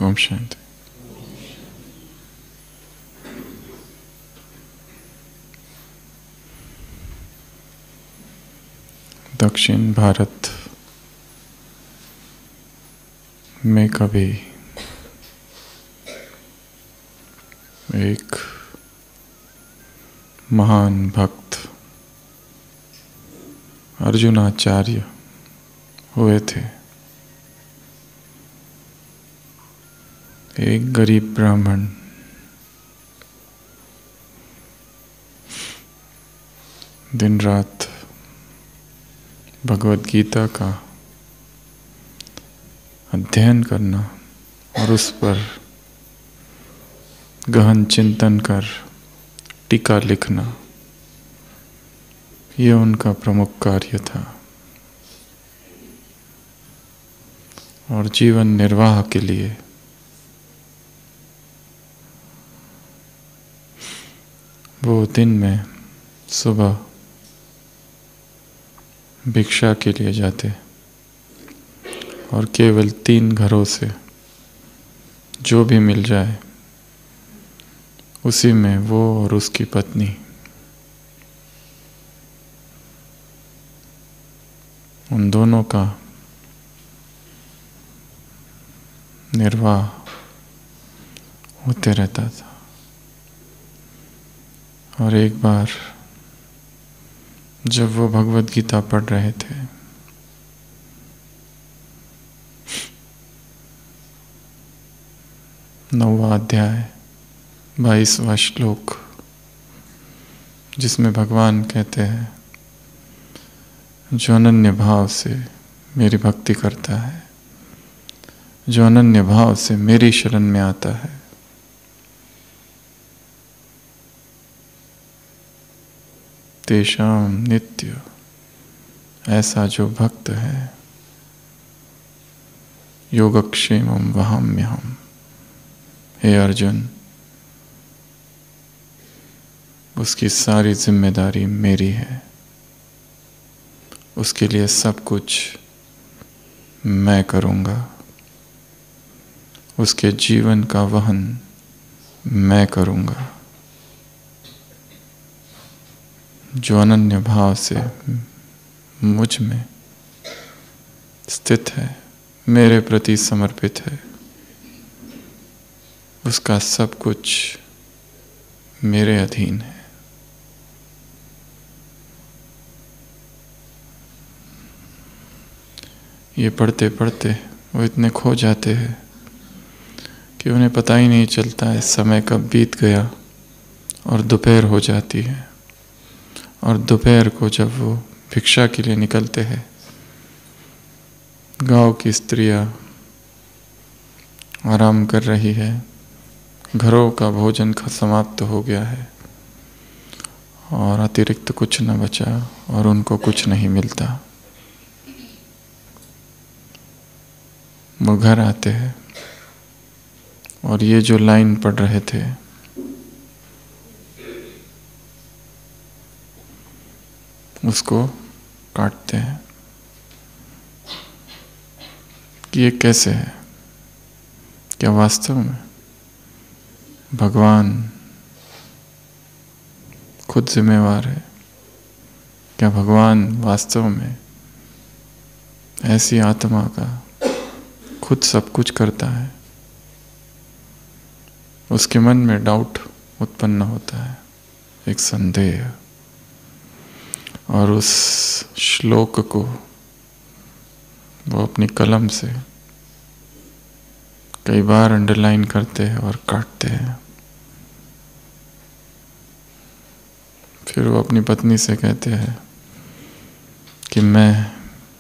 ओम शांति। दक्षिण भारत में कभी एक महान भक्त अर्जुनाचार्य हुए थे। एक गरीब ब्राह्मण दिन रात भगवद गीता का अध्ययन करना और उस पर गहन चिंतन कर टीका लिखना, यह उनका प्रमुख कार्य था। और जीवन निर्वाह के लिए वो दिन में सुबह भिक्षा के लिए जाते और केवल 3 घरों से जो भी मिल जाए उसी में वो और उसकी पत्नी उन दोनों का निर्वाह होते रहता था। और एक बार जब वो भगवद गीता पढ़ रहे थे, नौवां अध्याय 22वां श्लोक, जिसमें भगवान कहते हैं, जो अनन्य भाव से मेरी भक्ति करता है, जो अनन्य भाव से मेरी शरण में आता है, तेषां नित्य, ऐसा जो भक्त है, योगक्षेमं वहाम्यहम्। हे अर्जुन, उसकी सारी जिम्मेदारी मेरी है, उसके लिए सब कुछ मैं करूँगा, उसके जीवन का वहन मैं करूँगा। जो अनन्य भाव से मुझ में स्थित है, मेरे प्रति समर्पित है, उसका सब कुछ मेरे अधीन है। ये पढ़ते पढ़ते वो इतने खो जाते हैं कि उन्हें पता ही नहीं चलता है समय कब बीत गया और दोपहर हो जाती है। और दोपहर को जब वो भिक्षा के लिए निकलते हैं, गांव की स्त्रियां आराम कर रही है, घरों का भोजन समाप्त हो गया है और अतिरिक्त कुछ न बचा और उनको कुछ नहीं मिलता। वो घर आते हैं और ये जो लाइन पढ़ रहे थे, उसको काटते हैं कि ये कैसे है। क्या वास्तव में भगवान खुद जिम्मेवार है? क्या भगवान वास्तव में ऐसी आत्मा का खुद सब कुछ करता है? उसके मन में डाउट उत्पन्न होता है, एक संदेह। और उस श्लोक को वो अपनी कलम से कई बार अंडरलाइन करते हैं और काटते हैं। फिर वो अपनी पत्नी से कहते हैं कि मैं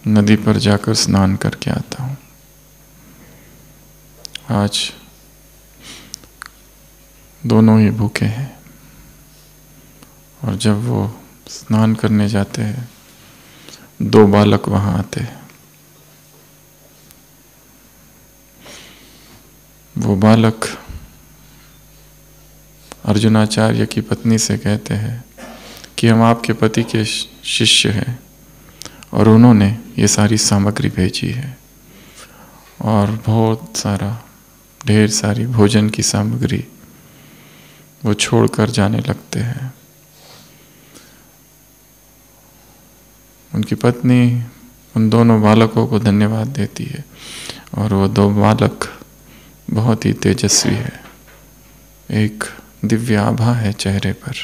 नदी पर जाकर स्नान करके आता हूँ। आज दोनों ही भूखे हैं और जब वो स्नान करने जाते हैं, 2 बालक वहां आते हैं। वो बालक अर्जुनाचार्य की पत्नी से कहते हैं कि हम आपके पति के शिष्य हैं और उन्होंने ये सारी सामग्री भेजी है और बहुत सारा ढेर सारी भोजन की सामग्री वो छोड़कर जाने लगते हैं। उनकी पत्नी उन दोनों बालकों को धन्यवाद देती है और वो दो बालक बहुत ही तेजस्वी है, एक दिव्य आभा है चेहरे पर।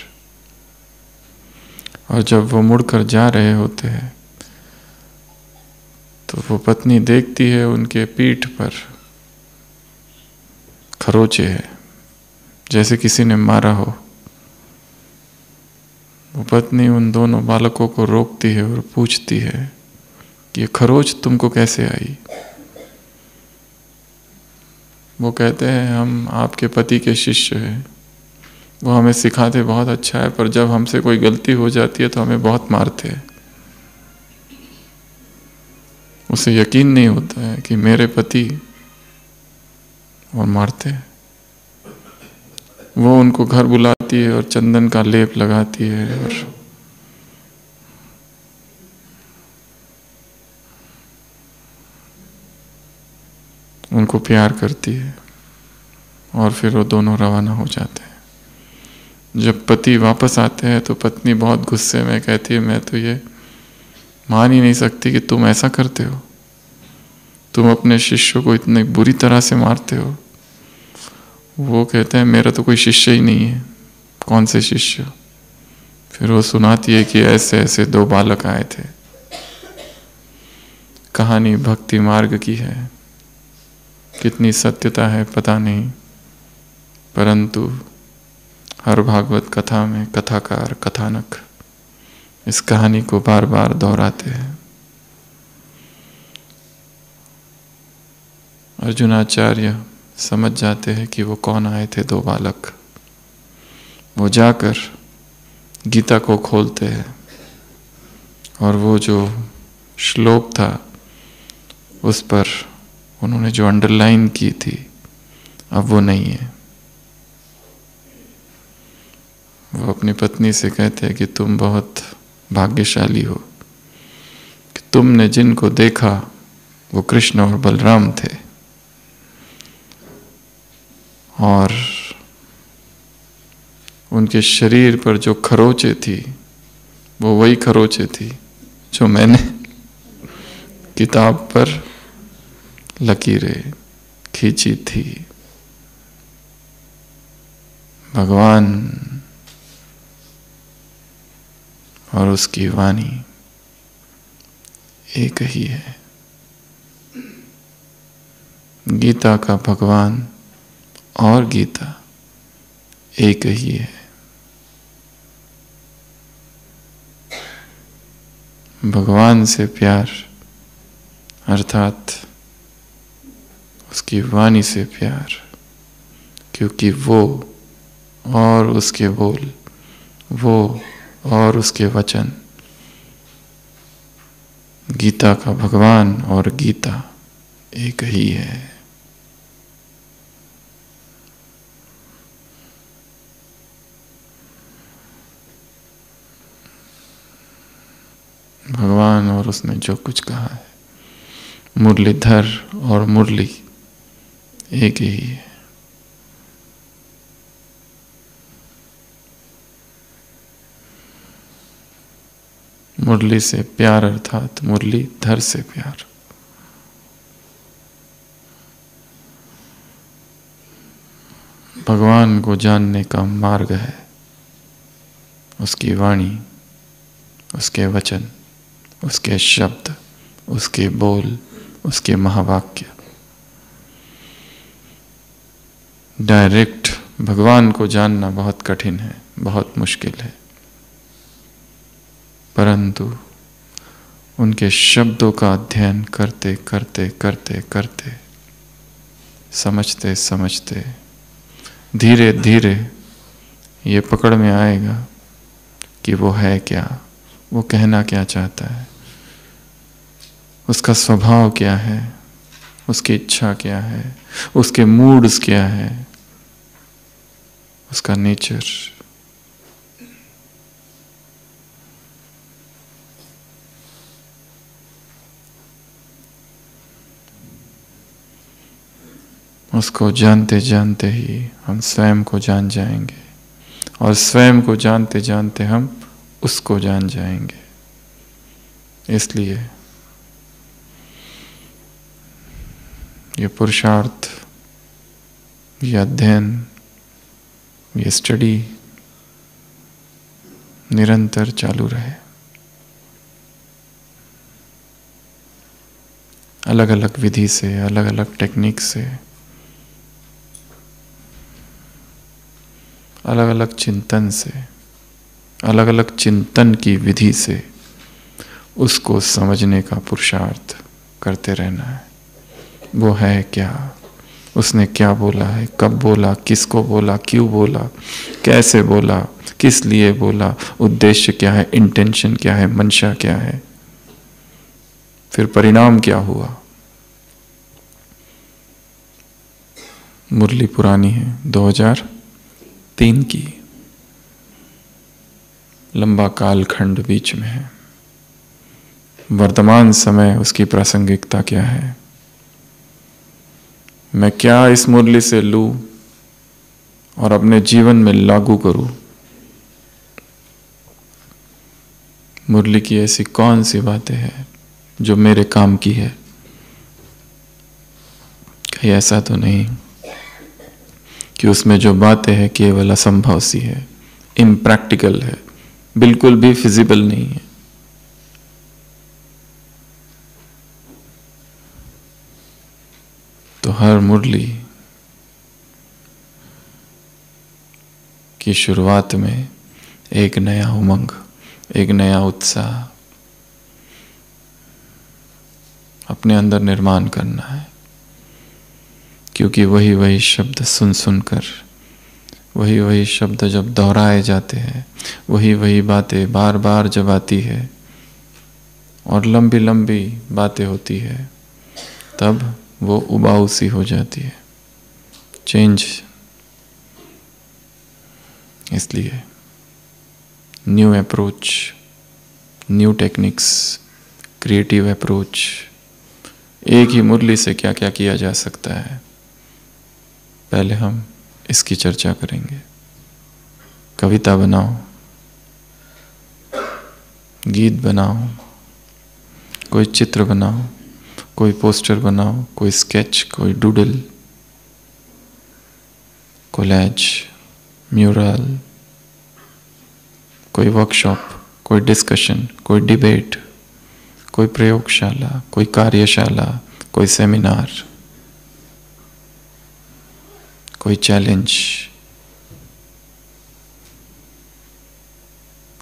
और जब वो मुड़कर जा रहे होते हैं तो वो पत्नी देखती है उनके पीठ पर खरोचे है, जैसे किसी ने मारा हो। वो पत्नी उन दोनों बालकों को रोकती है और पूछती है कि ये खरोच तुमको कैसे आई? वो कहते हैं हम आपके पति के शिष्य हैं, वो हमें सिखाते बहुत अच्छा है, पर जब हमसे कोई गलती हो जाती है तो हमें बहुत मारते हैं। उसे यकीन नहीं होता है कि मेरे पति और मारते हैं। वो उनको घर बुलाती है और चंदन का लेप लगाती है और उनको प्यार करती है और फिर वो दोनों रवाना हो जाते हैं। जब पति वापस आते हैं तो पत्नी बहुत गुस्से में कहती है मैं तो ये मान ही नहीं सकती कि तुम ऐसा करते हो, तुम अपने शिष्य को इतने बुरी तरह से मारते हो। वो कहते हैं मेरा तो कोई शिष्य ही नहीं है। कौन से शिष्य? फिर वो सुनाती है कि ऐसे ऐसे दो बालक आए थे। कहानी भक्ति मार्ग की है, कितनी सत्यता है पता नहीं, परंतु हर भागवत कथा में कथाकार कथानक इस कहानी को बार बार दोहराते हैं। अर्जुनाचार्य समझ जाते हैं कि वो कौन आए थे दो बालक। वो जाकर गीता को खोलते हैं और वो जो श्लोक था उस पर उन्होंने जो अंडरलाइन की थी अब वो नहीं है। वो अपनी पत्नी से कहते हैं कि तुम बहुत भाग्यशाली हो कि तुमने जिनको देखा वो कृष्ण और बलराम थे और उनके शरीर पर जो खरोचे थी वो वही खरोचे थी जो मैंने किताब पर लकीरें खींची थी। भगवान और उसकी वाणी एक ही है। गीता का भगवान और गीता एक ही है। भगवान से प्यार अर्थात उसकी वाणी से प्यार, क्योंकि वो और उसके बोल, वो और उसके वचन, गीता का भगवान और गीता एक ही है। भगवान और उसने जो कुछ कहा है, मुरलीधर और मुरली एक ही है। मुरली से प्यार अर्थात मुरलीधर से प्यार। भगवान को जानने का मार्ग है उसकी वाणी, उसके वचन, उसके शब्द, उसके बोल, उसके महावाक्य। डायरेक्ट भगवान को जानना बहुत कठिन है, बहुत मुश्किल है, परंतु उनके शब्दों का अध्ययन करते करते करते करते, समझते समझते धीरे धीरे ये पकड़ में आएगा कि वो है क्या, वो कहना क्या चाहता है, उसका स्वभाव क्या है, उसकी इच्छा क्या है, उसके मूड्स क्या है, उसका नेचर। उसको जानते जानते ही हम स्वयं को जान जाएंगे, और स्वयं को जानते जानते हम उसको जान जाएंगे। इसलिए ये पुरुषार्थ, ये अध्ययन, ये स्टडी निरंतर चालू रहे। अलग अलग विधि से, अलग अलग टेक्निक से, अलग अलग चिंतन से, अलग अलग चिंतन की विधि से उसको समझने का पुरुषार्थ करते रहना है। वो है क्या, उसने क्या बोला है, कब बोला, किसको बोला, क्यों बोला, कैसे बोला, किस लिए बोला, उद्देश्य क्या है, इंटेंशन क्या है, मंशा क्या है, फिर परिणाम क्या हुआ। मुरली पुरानी है, 2003 की, लंबा कालखंड बीच में है। वर्तमान समय उसकी प्रासंगिकता क्या है, मैं क्या इस मुरली से लूं और अपने जीवन में लागू करूं। मुरली की ऐसी कौन सी बातें हैं जो मेरे काम की है। कहीं ऐसा तो नहीं कि उसमें जो बातें हैं केवल असंभव सी है, इम्प्रैक्टिकल है, बिल्कुल भी फिजिबल नहीं है। तो हर मुरली की शुरुआत में एक नया उमंग, एक नया उत्साह अपने अंदर निर्माण करना है, क्योंकि वही वही शब्द सुन सुनकर, वही वही शब्द जब दोहराए जाते हैं, वही वही बातें बार बार जब आती है और लंबी लंबी बातें होती है, तब वो उबाऊ सी हो जाती है, चेंज। इसलिए new approach, new techniques, creative approach. एक ही मुरली से क्या क्या किया जा सकता है, पहले हम इसकी चर्चा करेंगे। कविता बनाओ, गीत बनाओ, कोई चित्र बनाओ, कोई पोस्टर बनाओ, कोई स्केच, कोई डूडल, कोलैज, म्यूरल, कोई वर्कशॉप, कोई डिस्कशन, कोई डिबेट, कोई प्रयोगशाला, कोई कार्यशाला, कोई सेमिनार, कोई चैलेंज,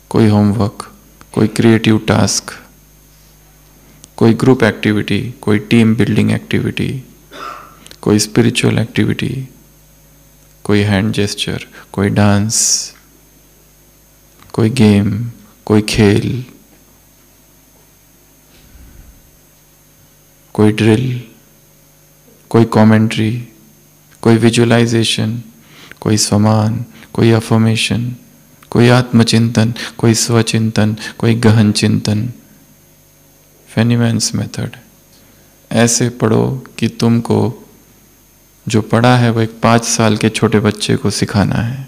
कोई होमवर्क, कोई क्रिएटिव टास्क, कोई ग्रुप एक्टिविटी, कोई टीम बिल्डिंग एक्टिविटी, कोई स्पिरिचुअल एक्टिविटी, कोई हैंड जेस्चर, कोई डांस, कोई गेम, कोई खेल, कोई ड्रिल, कोई कमेंट्री, कोई विजुअलाइजेशन, कोई स्वमान, कोई अफर्मेशन, कोई आत्मचिंतन, कोई स्वचिंतन, कोई गहन चिंतन। फेनीमैन्स मेथड। ऐसे पढ़ो कि तुमको जो पढ़ा है वो एक 5 साल के छोटे बच्चे को सिखाना है।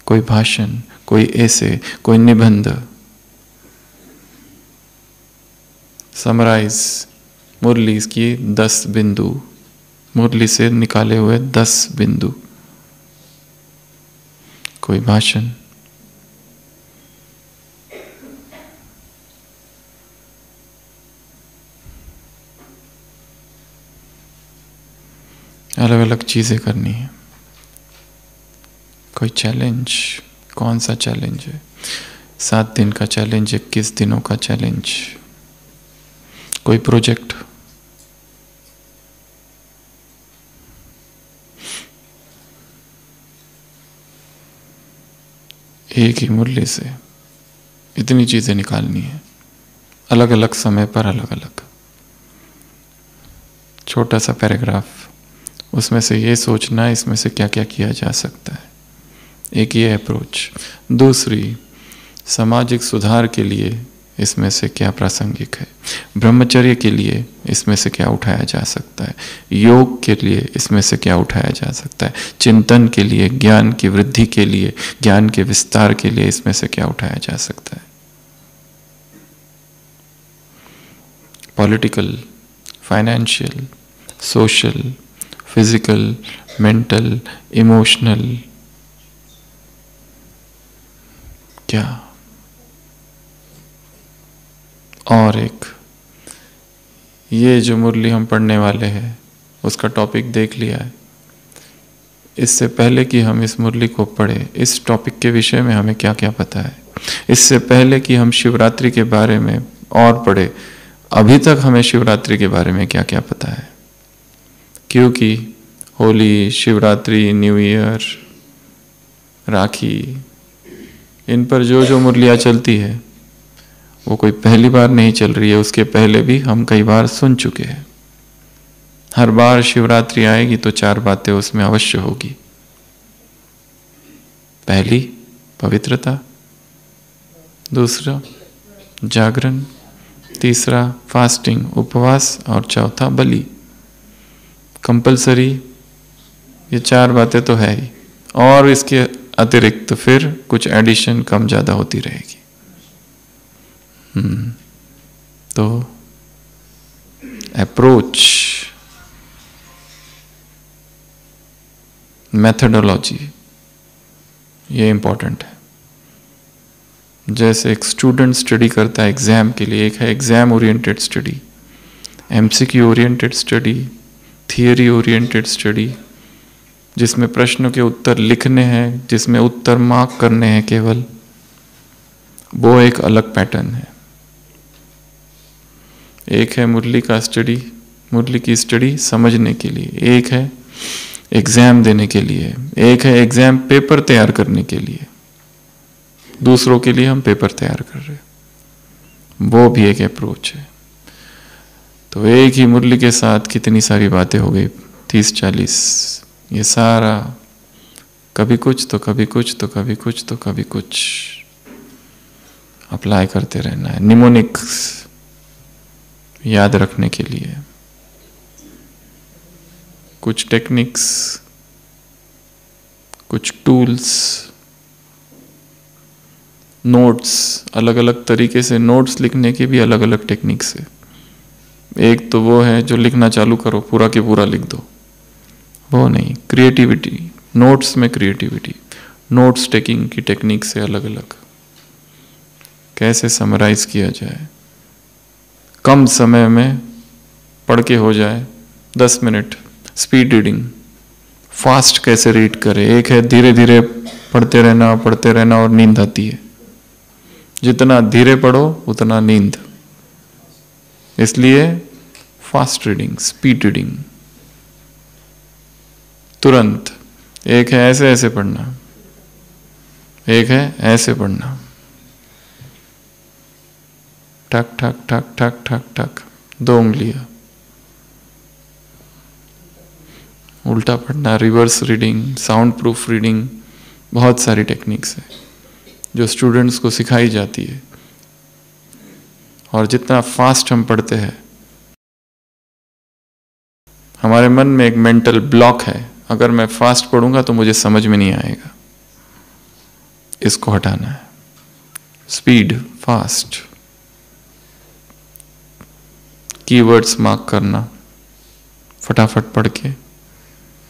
कोई भाषण, कोई ऐसे, कोई निबंध, समराइज मुरली की 10 बिंदु, मुरली से निकाले हुए 10 बिंदु, कोई भाषण, अलग अलग चीजें करनी है। कोई चैलेंज, कौन सा चैलेंज है? 7 दिन का चैलेंज, 21 दिनों का चैलेंज, कोई प्रोजेक्ट, एक ही मुरली से इतनी चीजें निकालनी है, अलग अलग समय पर अलग अलग। छोटा सा पैराग्राफ, उसमें से ये सोचना है इसमें से क्या क्या किया जा सकता है। एक ये अप्रोच। दूसरी, सामाजिक सुधार के लिए इसमें से क्या प्रासंगिक है, ब्रह्मचर्य के लिए इसमें से क्या उठाया जा सकता है, योग के लिए इसमें से क्या उठाया जा सकता है, चिंतन के लिए, ज्ञान की वृद्धि के लिए, ज्ञान के विस्तार के लिए इसमें से क्या उठाया जा सकता है। Political, financial, social, physical, mental, emotional, क्या। और एक ये जो मुरली हम पढ़ने वाले हैं उसका टॉपिक देख लिया है। इससे पहले कि हम इस मुरली को पढ़े, इस टॉपिक के विषय में हमें क्या क्या पता है, इससे पहले कि हम शिवरात्रि के बारे में और पढ़े, अभी तक हमें शिवरात्रि के बारे में क्या क्या पता है। क्योंकि होली, शिवरात्रि, न्यू ईयर, राखी, इन पर जो जो मुरलियाँ चलती है वो कोई पहली बार नहीं चल रही है, उसके पहले भी हम कई बार सुन चुके हैं। हर बार शिवरात्रि आएगी तो 4 बातें उसमें अवश्य होगी। पहली पवित्रता, दूसरा जागरण, तीसरा फास्टिंग उपवास, और चौथा बलि। कंपलसरी ये 4 बातें तो है ही, और इसके अतिरिक्त तो फिर कुछ एडिशन कम ज़्यादा होती रहेगी। तो अप्रोच, मेथडोलॉजी, ये इंपॉर्टेंट है। जैसे एक स्टूडेंट स्टडी करता है एग्जाम के लिए, एक है exam oriented study, MCQ oriented study, theory oriented study, जिसमें प्रश्नों के उत्तर लिखने हैं, जिसमें उत्तर मार्क करने हैं केवल, वो एक अलग पैटर्न है। एक है मुरली का स्टडी, मुरली की स्टडी समझने के लिए, एक है एग्जाम देने के लिए, एक है एग्जाम पेपर तैयार करने के लिए, दूसरों के लिए हम पेपर तैयार कर रहे हैं, वो भी एक अप्रोच है। तो एक ही मुरली के साथ कितनी सारी बातें हो गई, 30-40, ये सारा कभी कुछ तो कभी कुछ तो कभी कुछ तो कभी कुछ अप्लाई करते रहना है। निमोनिक्स याद रखने के लिए, कुछ टेक्निक्स, कुछ टूल्स, नोट्स, अलग अलग तरीके से नोट्स लिखने के भी अलग अलग टेक्निक्स है। एक तो वो है जो लिखना चालू करो पूरा के पूरा लिख दो, वो नहीं। क्रिएटिविटी, नोट्स में क्रिएटिविटी, नोट्स टेकिंग की टेक्निक से अलग अलग, कैसे समराइज किया जाए, कम समय में पढ़ के हो जाए, 10 मिनट। स्पीड रीडिंग, फास्ट कैसे रीड करें। एक है धीरे धीरे पढ़ते रहना और नींद आती है। जितना धीरे पढ़ो उतना नींद, इसलिए फास्ट रीडिंग, स्पीड रीडिंग, तुरंत। एक है ऐसे ऐसे पढ़ना, एक है ऐसे पढ़ना, ठक ठक ठक ठक ठक ठक, 2 उंगलियां। उल्टा पढ़ना, reverse reading, sound proof reading, बहुत सारी टेक्निक्स है जो स्टूडेंट्स को सिखाई जाती है। और जितना फास्ट हम पढ़ते हैं, हमारे मन में एक मेंटल ब्लॉक है, अगर मैं फास्ट पढ़ूंगा तो मुझे समझ में नहीं आएगा, इसको हटाना है। स्पीड, फास्ट, कीवर्ड्स मार्क करना फटाफट पढ़ के,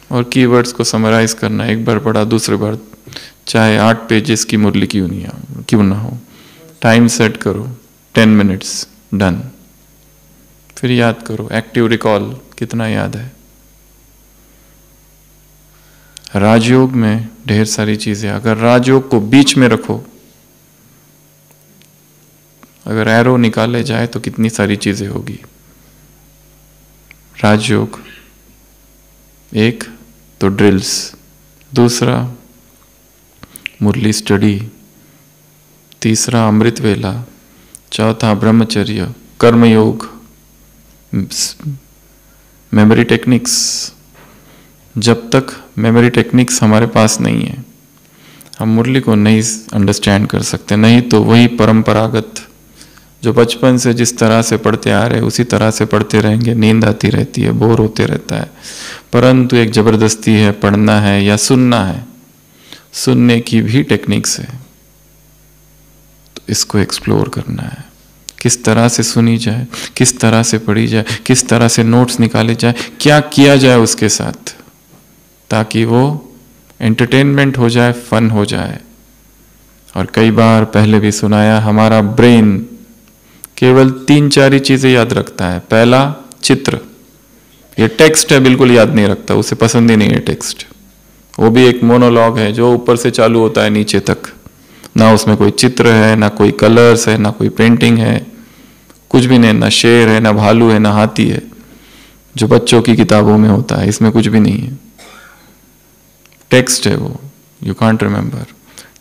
और कीवर्ड्स को समराइज करना, एक बार पढ़ा दूसरी बार, चाहे 8 पेजेस की मुरली क्यों ना हो। टाइम सेट करो, 10 मिनट्स, डन। फिर याद करो, एक्टिव रिकॉल कितना याद है। राजयोग में ढेर सारी चीजें, अगर राजयोग को बीच में रखो, अगर एरो निकाले जाए तो कितनी सारी चीजें होगी। राजयोग, एक तो ड्रिल्स, दूसरा मुरली स्टडी, तीसरा अमृत वेला, चौथा ब्रह्मचर्य, कर्मयोग, मेमोरी टेक्निक्स। जब तक मेमोरी टेक्निक्स हमारे पास नहीं है, हम मुरली को नहीं अंडरस्टैंड कर सकते। नहीं तो वही परंपरागत जो बचपन से जिस तरह से पढ़ते आ रहे उसी तरह से पढ़ते रहेंगे, नींद आती रहती है, बोर होते रहता है। परंतु एक जबरदस्ती है, पढ़ना है या सुनना है, सुनने की भी टेक्निक्स है, तो इसको एक्सप्लोर करना है। किस तरह से सुनी जाए, किस तरह से पढ़ी जाए, किस तरह से नोट्स निकाले जाए, क्या किया जाए उसके साथ, ताकि वो एंटरटेनमेंट हो जाए, फन हो जाए। और कई बार पहले भी सुनाया, हमारा ब्रेन केवल 3-4 ही चीजें याद रखता है। पहला, चित्र, ये टेक्स्ट है बिल्कुल याद नहीं रखता, उसे पसंद ही नहीं है टेक्स्ट। वो भी एक मोनोलॉग है जो ऊपर से चालू होता है नीचे तक, ना उसमें कोई चित्र है, ना कोई कलर्स है, ना कोई पेंटिंग है, कुछ भी नहीं, ना शेर है, ना भालू है, ना हाथी है, जो बच्चों की किताबों में होता है। इसमें कुछ भी नहीं है, टेक्स्ट है वो, यू कांट रिमेंबर।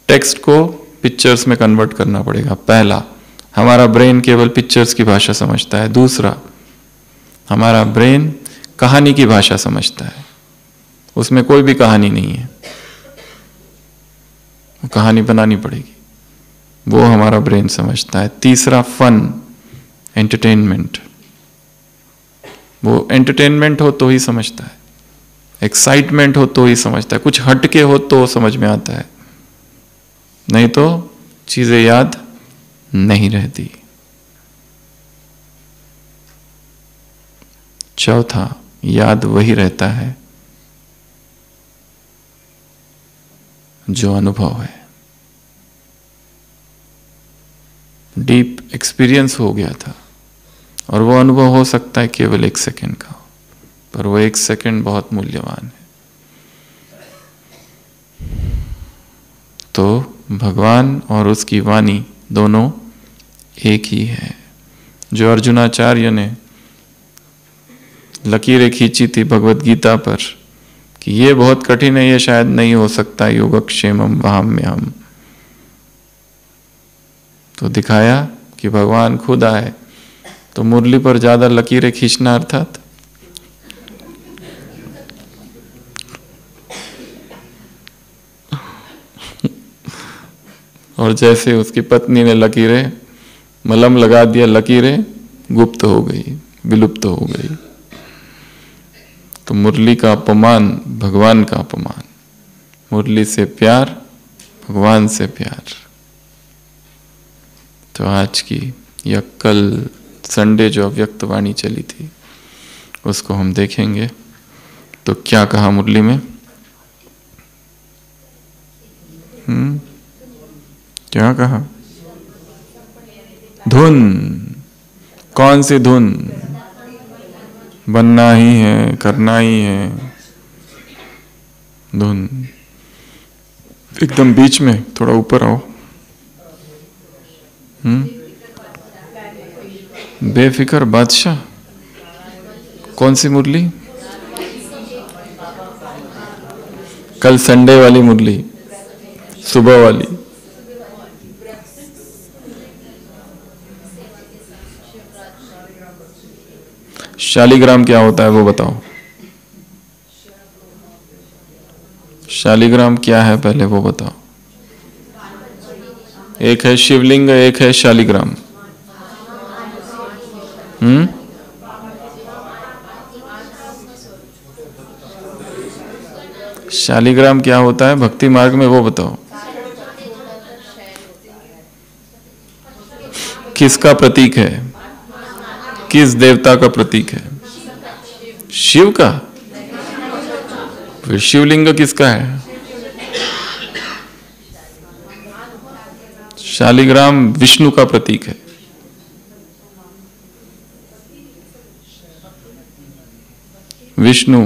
टेक्स्ट को पिक्चर्स में कन्वर्ट करना पड़ेगा। पहला, हमारा ब्रेन केवल पिक्चर्स की भाषा समझता है। दूसरा, हमारा ब्रेन कहानी की भाषा समझता है, उसमें कोई भी कहानी नहीं है, वो कहानी बनानी पड़ेगी, वो हमारा ब्रेन समझता है। तीसरा, फन, एंटरटेनमेंट, वो एंटरटेनमेंट हो तो ही समझता है, एक्साइटमेंट हो तो ही समझता है, कुछ हटके हो तो समझ में आता है, नहीं तो चीजें याद नहीं रहती। चौथा, याद वही रहता है जो अनुभव है, डीप एक्सपीरियंस हो गया था। और वो अनुभव हो सकता है केवल 1 सेकंड का, पर वो 1 सेकंड बहुत मूल्यवान है। तो भगवान और उसकी वाणी दोनों एक ही है। जो अर्जुनाचार्य ने लकीरें खींची थी भगवत गीता पर कि ये बहुत कठिन है, ये शायद नहीं हो सकता, योगक्षेमम वहाम्यहम्, तो दिखाया कि भगवान खुद आए तो मुरली पर ज्यादा लकीरें खींचना, अर्थात और जैसे उसकी पत्नी ने लकीरें मलहम लगा दिया, लकीरें गुप्त हो गई, विलुप्त हो गई। तो मुरली का अपमान भगवान का अपमान, मुरली से प्यार भगवान से प्यार। तो आज की या कल संडे जो अव्यक्त वाणी चली थी उसको हम देखेंगे। तो क्या कहा मुरली में? क्या कहा? धुन। कौन सी धुन? बनना ही है, करना ही है, धुन। एकदम बीच में, थोड़ा ऊपर आओ। बेफिक्र बादशाह। कौन सी मुरली? कल संडे वाली मुरली, सुबह वाली। शालिग्राम क्या होता है वो बताओ। शालिग्राम क्या है पहले वो बताओ। एक है शिवलिंग, एक है शालिग्राम। शालिग्राम क्या होता है भक्ति मार्ग में वो बताओ। किसका प्रतीक है? किस देवता का प्रतीक है? शिव का। फिर शिवलिंग किसका है? शालिग्राम विष्णु का प्रतीक है। विष्णु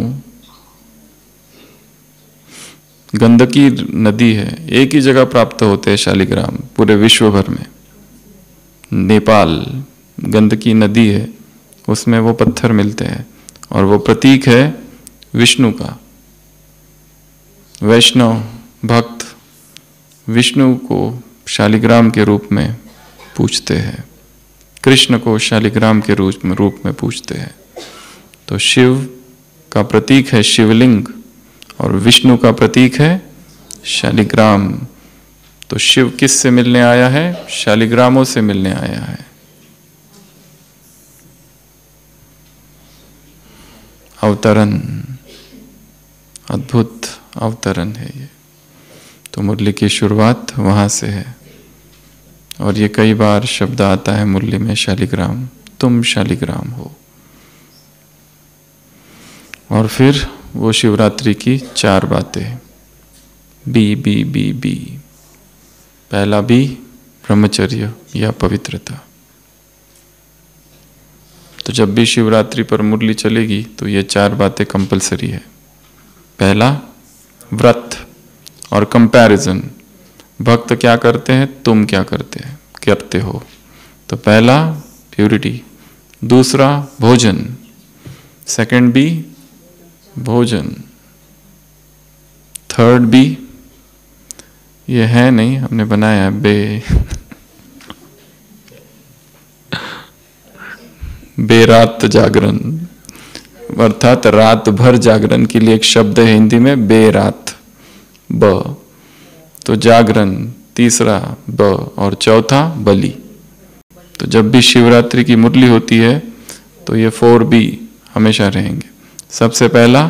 गंदकी नदी है, एक ही जगह प्राप्त होते हैं शालिग्राम पूरे विश्व भर में। नेपाल गंदकी नदी है, उसमें वो पत्थर मिलते हैं और वो प्रतीक है विष्णु का। वैष्णव भक्त विष्णु को शालिग्राम के रूप में पूजते हैं, कृष्ण को शालिग्राम के रूप में पूजते हैं। तो शिव का प्रतीक है शिवलिंग और विष्णु का प्रतीक है शालिग्राम। तो शिव किस से मिलने आया है? शालिग्रामों से मिलने आया है। अवतरण, अद्भुत अवतरण है ये। तो मुरली की शुरुआत वहाँ से है। और ये कई बार शब्द आता है मुरली में, शालिग्राम, तुम शालिग्राम हो। और फिर वो शिवरात्रि की 4 बातें, बी बी बी बी। पहला बी ब्रह्मचर्य या पवित्रता। तो जब भी शिवरात्रि पर मुरली चलेगी तो ये 4 बातें कंपलसरी है। पहला व्रत और कंपैरिजन, भक्त क्या करते हैं, तुम क्या करते हो। तो पहला प्यूरिटी, दूसरा भोजन, सेकंड बी भोजन, थर्ड बी, ये है नहीं, हमने बनाया है बे बेरात जागरण, अर्थात रात भर जागरण के लिए एक शब्द है हिंदी में बेरात, ब। तो जागरण, तीसरा ब, और चौथा बलि। तो जब भी शिवरात्रि की मुरली होती है तो ये 4 बी हमेशा रहेंगे। सबसे पहला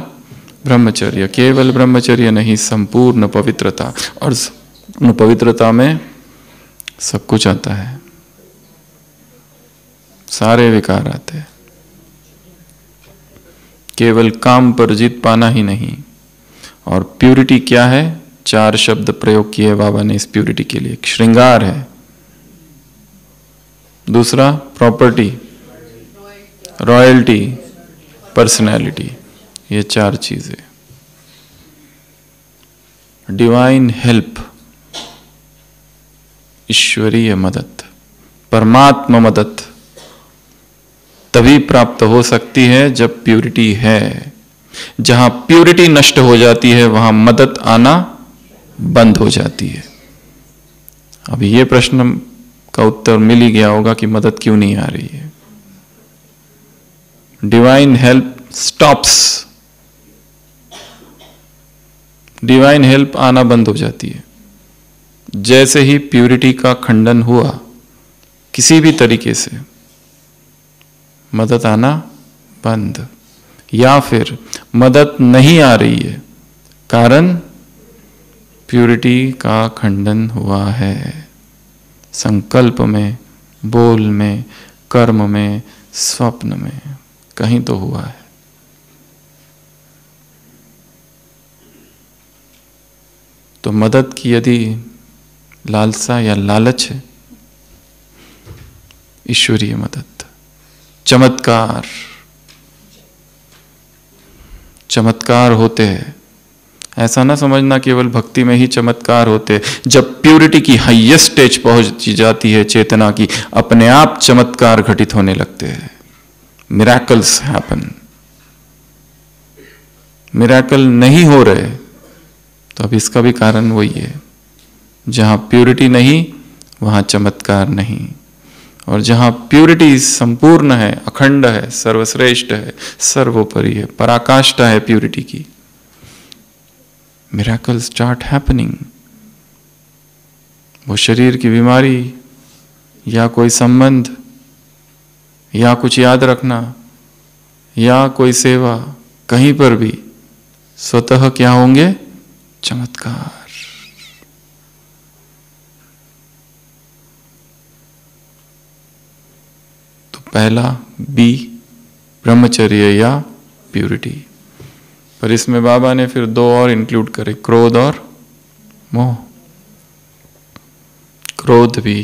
ब्रह्मचर्य, केवल ब्रह्मचर्य नहीं, संपूर्ण पवित्रता। और पवित्रता में सब कुछ आता है, सारे विकार आते हैं। केवल काम पर जीत पाना ही नहीं। और प्यूरिटी क्या है, 4 शब्द प्रयोग किए बाबा ने इस प्यूरिटी के लिए। श्रृंगार है, दूसरा प्रॉपर्टी, रॉयल्टी, पर्सनैलिटी, ये 4 चीजें। डिवाइन हेल्प, ईश्वरीय मदद, परमात्मा मदद तभी प्राप्त हो सकती है जब प्यूरिटी है। जहां प्यूरिटी नष्ट हो जाती है वहां मदद आना बंद हो जाती है। अब ये प्रश्न का उत्तर मिल ही गया होगा कि मदद क्यों नहीं आ रही है। Divine help stops, divine help आना बंद हो जाती है जैसे ही प्यूरिटी का खंडन हुआ किसी भी तरीके से, मदद आना बंद। या फिर मदद नहीं आ रही है, कारण प्यूरिटी का खंडन हुआ है। संकल्प में, बोल में, कर्म में, स्वप्न में, कहीं तो हुआ है। तो मदद की यदि लालसा या लालच है, ईश्वरीय मदद, चमत्कार, चमत्कार होते हैं। ऐसा ना समझना केवल भक्ति में ही चमत्कार होते। जब प्यूरिटी की हाईएस्ट स्टेज पहुंच जाती है चेतना की, अपने आप चमत्कार घटित होने लगते हैं। Miracles happen. मिरेकल नहीं हो रहे तो अब इसका भी कारण वही है, जहां प्यूरिटी नहीं वहां चमत्कार नहीं। और जहां प्यूरिटी संपूर्ण है, अखंड है, सर्वश्रेष्ठ है, सर्वोपरि है, पराकाष्ठा है प्यूरिटी की, मिरेकल स्टार्ट हैपनिंग। वो शरीर की बीमारी या कोई संबंध या कुछ याद रखना या कोई सेवा, कहीं पर भी स्वतः क्या होंगे, चमत्कार। तो पहला बी ब्रह्मचर्य या प्यूरिटी। पर इसमें बाबा ने फिर 2 और इंक्लूड करे, क्रोध और मोह। क्रोध भी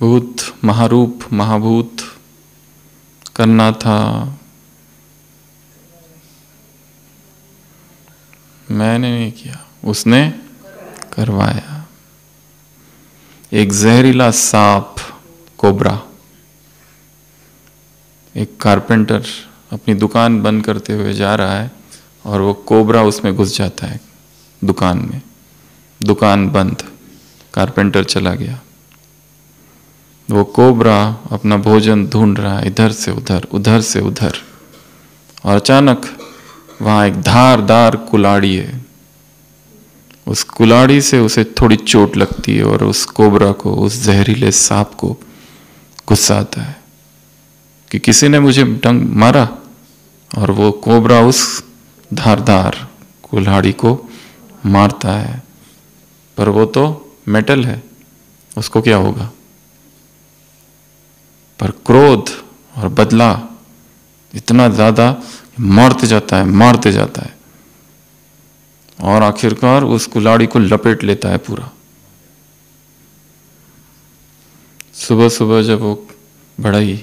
भूत, महारूप, महाभूत करना था, मैंने नहीं किया, उसने करवाया। एक जहरीला सांप, कोबरा, एक कारपेंटर अपनी दुकान बंद करते हुए जा रहा है और वो कोबरा उसमें घुस जाता है दुकान में। दुकान बंद, कारपेंटर चला गया। वो कोबरा अपना भोजन ढूंढ रहा है, इधर से उधर, उधर से उधर, और अचानक वहां एक धारदार कुल्हाड़ी है। उस कुल्हाड़ी से उसे थोड़ी चोट लगती है और उस कोबरा को, उस जहरीले सांप को गुस्सा आता है कि किसी ने मुझे डंक मारा, और वो कोबरा उस धारदार कुल्हाड़ी को मारता है, पर वो तो मेटल है, उसको क्या होगा। पर क्रोध और बदला इतना ज्यादा मारते जाता है, मारते जाता है, और आखिरकार उस कुल्हाड़ी को लपेट लेता है पूरा। सुबह सुबह जब वो बढ़ई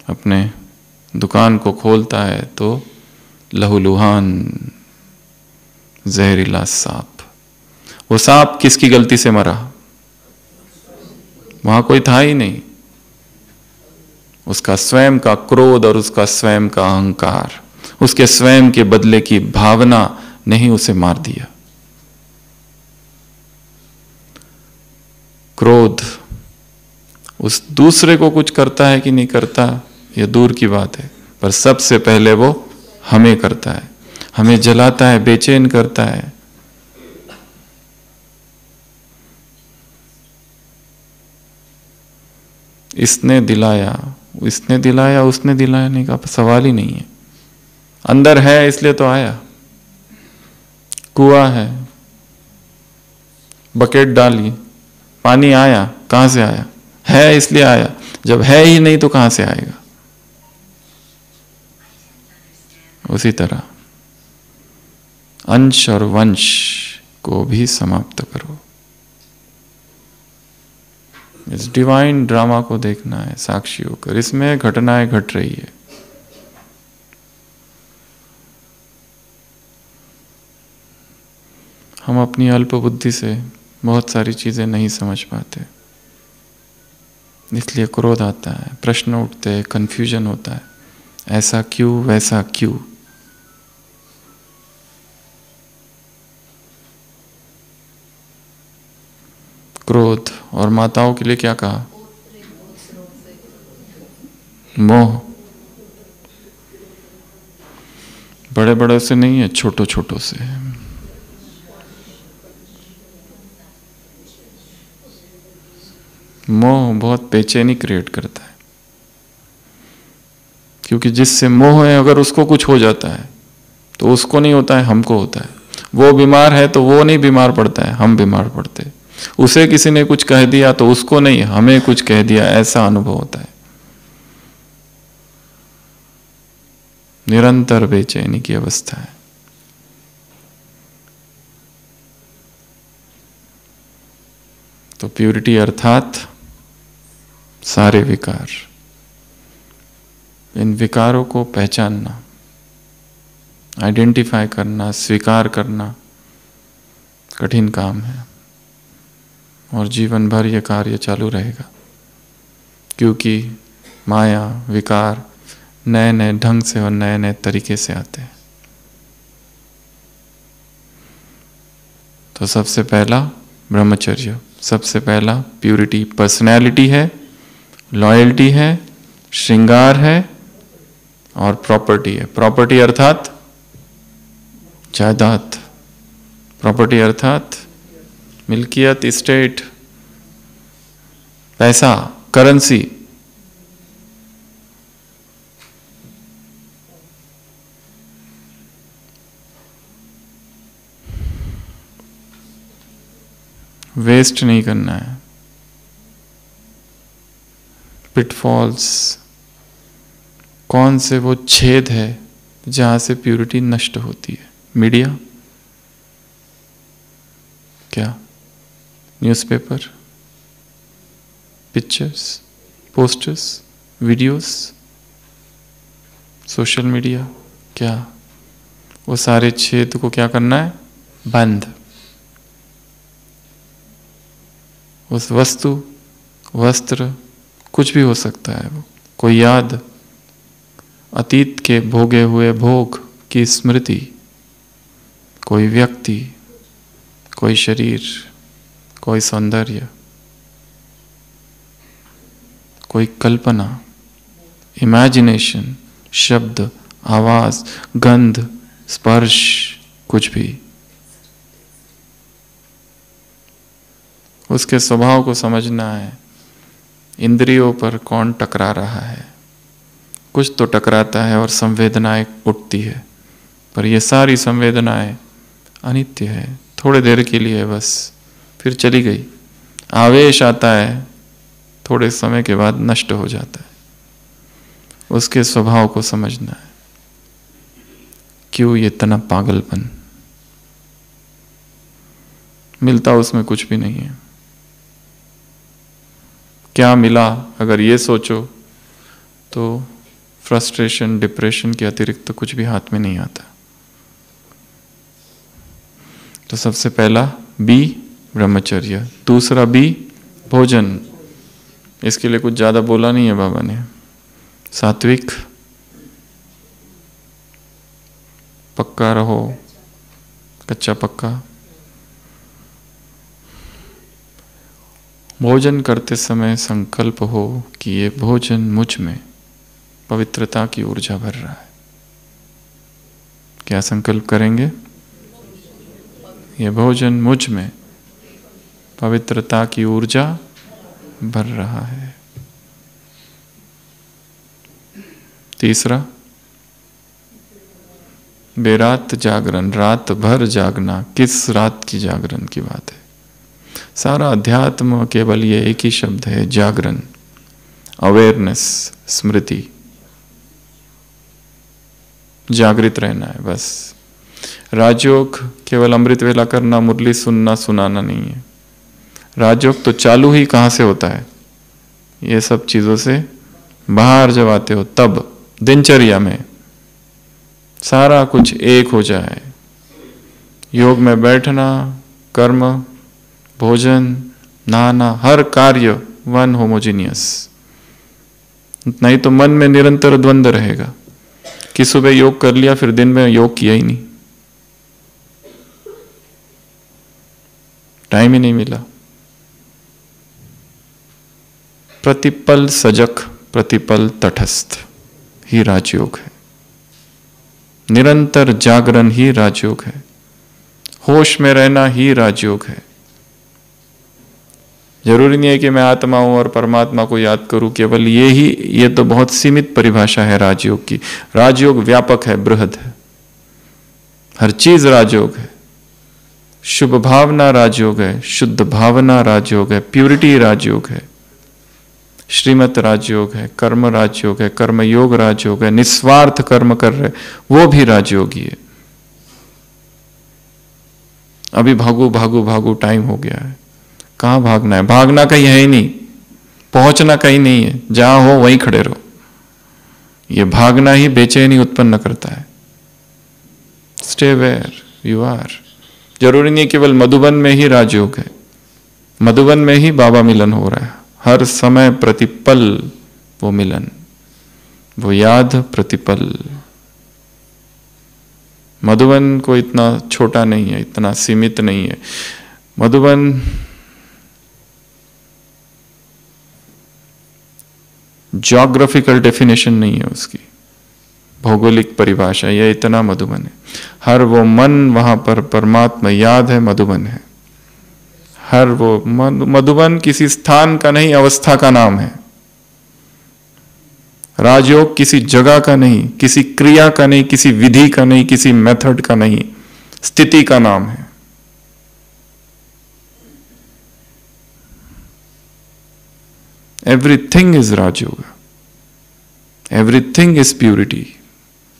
अपने दुकान को खोलता है तो लहूलुहान जहरीला सांप। वो सांप किसकी गलती से मरा? वहां कोई था ही नहीं। उसका स्वयं का क्रोध और उसका स्वयं का अहंकार, उसके स्वयं के बदले की भावना ने ही उसे मार दिया। क्रोध उस दूसरे को कुछ करता है कि नहीं करता, यह दूर की बात है, पर सबसे पहले वो हमें करता है, हमें जलाता है, बेचैन करता है। इसने दिलाया, उसने दिलाया नहीं का सवाल ही नहीं है। अंदर है इसलिए तो आया। कुआं है, बकेट डाली, पानी आया, कहां से आया? है इसलिए आया। जब है ही नहीं तो कहां से आएगा? उसी तरह अंश और वंश को भी समाप्त करो। इस डिवाइन ड्रामा को देखना है साक्षी होकर, इसमें घटनाएं घट रही है। हम अपनी अल्प बुद्धि से बहुत सारी चीजें नहीं समझ पाते, इसलिए क्रोध आता है, प्रश्न उठते हैं, कंफ्यूजन होता है, ऐसा क्यों, वैसा क्यों। क्रोध और माताओं के लिए क्या कहा? मोह। बड़े बड़े से नहीं है, छोटो छोटो से। मोह बहुत बेचैनी क्रिएट करता है, क्योंकि जिससे मोह है, अगर उसको कुछ हो जाता है तो उसको नहीं होता है, हमको होता है। वो बीमार है तो वो नहीं बीमार पड़ता है, हम बीमार पड़ते हैं। उसे किसी ने कुछ कह दिया तो उसको नहीं, हमें कुछ कह दिया, ऐसा अनुभव होता है। निरंतर बेचैनी की अवस्था है। तो प्यूरिटी अर्थात सारे विकार, इन विकारों को पहचानना, आइडेंटिफाई करना, स्वीकार करना कठिन काम है, और जीवन भर यह कार्य चालू रहेगा, क्योंकि माया, विकार नए नए ढंग से और नए नए तरीके से आते हैं। तो सबसे पहला ब्रह्मचर्य, सबसे पहला प्यूरिटी, पर्सनैलिटी है, लॉयल्टी है, श्रृंगार है और प्रॉपर्टी है। प्रॉपर्टी अर्थात जायदाद, प्रॉपर्टी अर्थात मिल्कियत, स्टेट, पैसा, करेंसी। वेस्ट नहीं करना है। पिटफॉल्स, कौन से वो छेद है जहां से प्यूरिटी नष्ट होती है? मीडिया, क्या? Newspaper, pictures, posters, videos, social media, क्या? वो सारे छेद को क्या करना है? बंद। उस वस्तु, वस्त्र, कुछ भी हो सकता है, वो कोई याद, अतीत के भोगे हुए भोग की स्मृति, कोई व्यक्ति, कोई शरीर, कोई सौंदर्य, कोई कल्पना, इमेजिनेशन, शब्द, आवाज, गंध, स्पर्श, कुछ भी। उसके स्वभाव को समझना है। इंद्रियों पर कौन टकरा रहा है, कुछ तो टकराता है और संवेदनाएं उठती है, पर ये सारी संवेदनाएं अनित्य है, थोड़े देर के लिए है बस, फिर चली गई। आवेश आता है, थोड़े समय के बाद नष्ट हो जाता है। उसके स्वभाव को समझना है। क्यों ये इतना पागलपन? मिलता उसमें कुछ भी नहीं है। क्या मिला अगर ये सोचो तो फ्रस्ट्रेशन, डिप्रेशन के अतिरिक्त तो कुछ भी हाथ में नहीं आता। तो सबसे पहला बी ब्रह्मचर्य, दूसरा बी भोजन। इसके लिए कुछ ज्यादा बोला नहीं है बाबा ने। सात्विक, पक्का रहो, कच्चा पक्का। भोजन करते समय संकल्प हो कि ये भोजन मुझ में पवित्रता की ऊर्जा भर रहा है। क्या संकल्प करेंगे? ये भोजन मुझ में पवित्रता की ऊर्जा भर रहा है। तीसरा, बेरात जागरण, रात भर जागना। किस रात की जागरण की बात है? सारा अध्यात्म केवल ये एक ही शब्द है, जागरण, अवेयरनेस, स्मृति। जागृत रहना है बस। राजयोग केवल अमृत वेला करना, मुरली सुनना, सुनाना नहीं है। राजयोग तो चालू ही कहां से होता है? ये सब चीजों से बाहर जब आते हो तब, दिनचर्या में सारा कुछ एक हो जाए। योग में बैठना, कर्म, भोजन, नहाना, हर कार्य वन होमोजीनियस। नहीं तो मन में निरंतर द्वंद्व रहेगा कि सुबह योग कर लिया फिर दिन में योग किया ही नहीं, टाइम ही नहीं मिला। प्रतिपल सजग, प्रतिपल तटस्थ ही राजयोग है। निरंतर जागरण ही राजयोग है। होश में रहना ही राजयोग है। जरूरी नहीं है कि मैं आत्मा हूं और परमात्मा को याद करूं, केवल ये तो बहुत सीमित परिभाषा है राजयोग की। राजयोग व्यापक है, बृहद है, हर चीज राजयोग है। शुभ भावना राजयोग है, शुद्ध भावना राजयोग है, प्यूरिटी राजयोग है, श्रीमत राजयोग है, कर्म राजयोग है, कर्मयोग राजयोग है, निस्वार्थ कर्म कर रहे वो भी राजयोगी है। अभी भागू भागू भागू टाइम हो गया है। कहां भागना है? भागना कहीं है ही नहीं, पहुंचना कहीं नहीं है। जहां हो वहीं खड़े रहो। ये भागना ही बेचैनी उत्पन्न करता है। Stay where you are. जरूरी नहीं केवल मधुबन में ही राजयोग है, मधुबन में ही बाबा मिलन हो रहा है। हर समय प्रतिपल वो मिलन, वो याद, प्रतिपल। मधुबन को इतना छोटा नहीं है, इतना सीमित नहीं है। मधुबन ज्योग्राफिकल डेफिनेशन नहीं है उसकी, भौगोलिक परिभाषा। यह इतना मधुबन है। हर वो मन वहां पर परमात्मा याद है, मधुबन है। हर वो मधुबन किसी स्थान का नहीं, अवस्था का नाम है। राजयोग किसी जगह का नहीं, किसी क्रिया का नहीं, किसी विधि का नहीं, किसी मेथड का नहीं, स्थिति का नाम है। Everything is Rajyoga, everything is purity,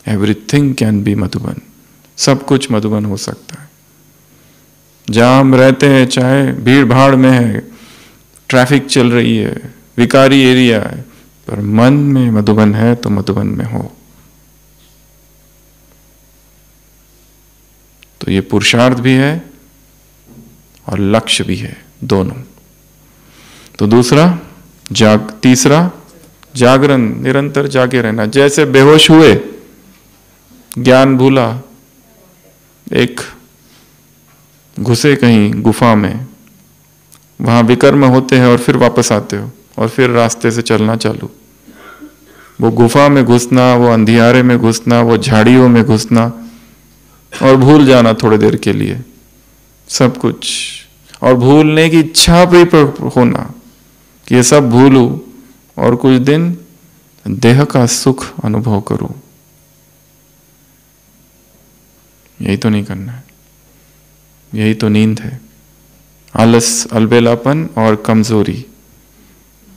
everything can be Madhuban. सब कुछ मधुबन हो सकता है। जहां हम रहते हैं, चाहे भीड़ भाड़ में है, ट्रैफिक चल रही है, विकारी एरिया है, पर मन में मधुबन है तो मधुबन में हो। तो ये पुरुषार्थ भी है और लक्ष्य भी है, दोनों। तो दूसरा तीसरा जागरण, निरंतर जागे रहना। जैसे बेहोश हुए, ज्ञान भूला, एक घुसे कहीं गुफा में, वहां विकर्म होते हैं और फिर वापस आते हो और फिर रास्ते से चलना चालू। वो गुफा में घुसना, वो अंधियारे में घुसना, वो झाड़ियों में घुसना और भूल जाना थोड़ी देर के लिए सब कुछ, और भूलने की इच्छा भी होना कि ये सब भूलूं, और कुछ दिन देह का सुख अनुभव करूं, यही तो नहीं करना है। यही तो नींद है। आलस, अलबेलापन और कमजोरी,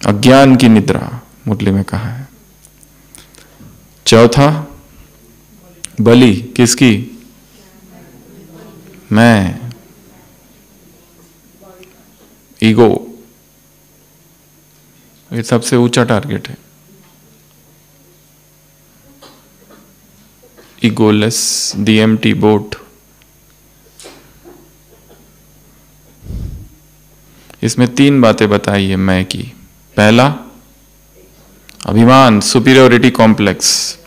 अज्ञान की निद्रा मुरली में कहा है। चौथा, बलि किसकी? मैं, ईगो। ये सबसे ऊंचा टारगेट है। Egoless, the empty boat. इसमें 3 बातें बताई है मैं की। पहला, अभिमान, सुपीरियोरिटी कॉम्प्लेक्स।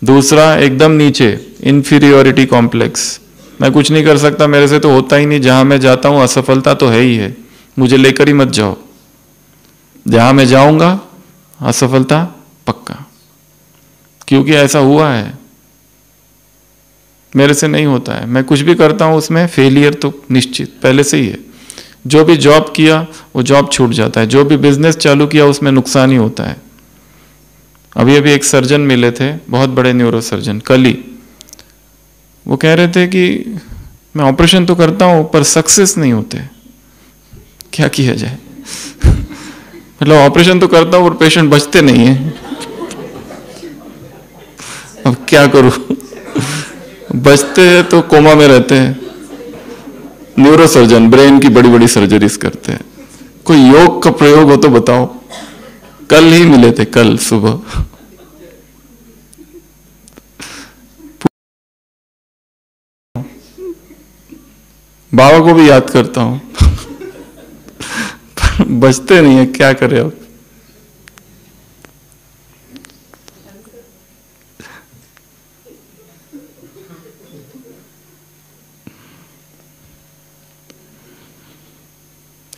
दूसरा, एकदम नीचे, इंफीरियोरिटी कॉम्प्लेक्स, मैं कुछ नहीं कर सकता, मेरे से तो होता ही नहीं, जहां मैं जाता हूं असफलता तो है ही है, मुझे लेकर ही मत जाओ, जहां मैं जाऊंगा असफलता पक्का, क्योंकि ऐसा हुआ है, मेरे से नहीं होता है, मैं कुछ भी करता हूं उसमें फेलियर तो निश्चित पहले से ही है। जो भी जॉब किया वो जॉब छूट जाता है, जो भी बिजनेस चालू किया उसमें नुकसान ही होता है। अभी अभी एक सर्जन मिले थे, बहुत बड़े न्यूरो सर्जन, कल ही। वो कह रहे थे कि मैं ऑपरेशन तो करता हूं पर सक्सेस नहीं होते, क्या किया जाए? मतलब ऑपरेशन तो करता हूं पर पेशेंट बचते नहीं है, अब क्या करूं? बचते हैं तो कोमा में रहते हैं। न्यूरो सर्जन ब्रेन की बड़ी बड़ी सर्जरीज करते हैं। कोई योग का प्रयोग हो तो बताओ। कल ही मिले थे, कल सुबह। बाबा को भी याद करता हूं बचते नहीं है, क्या करें अब?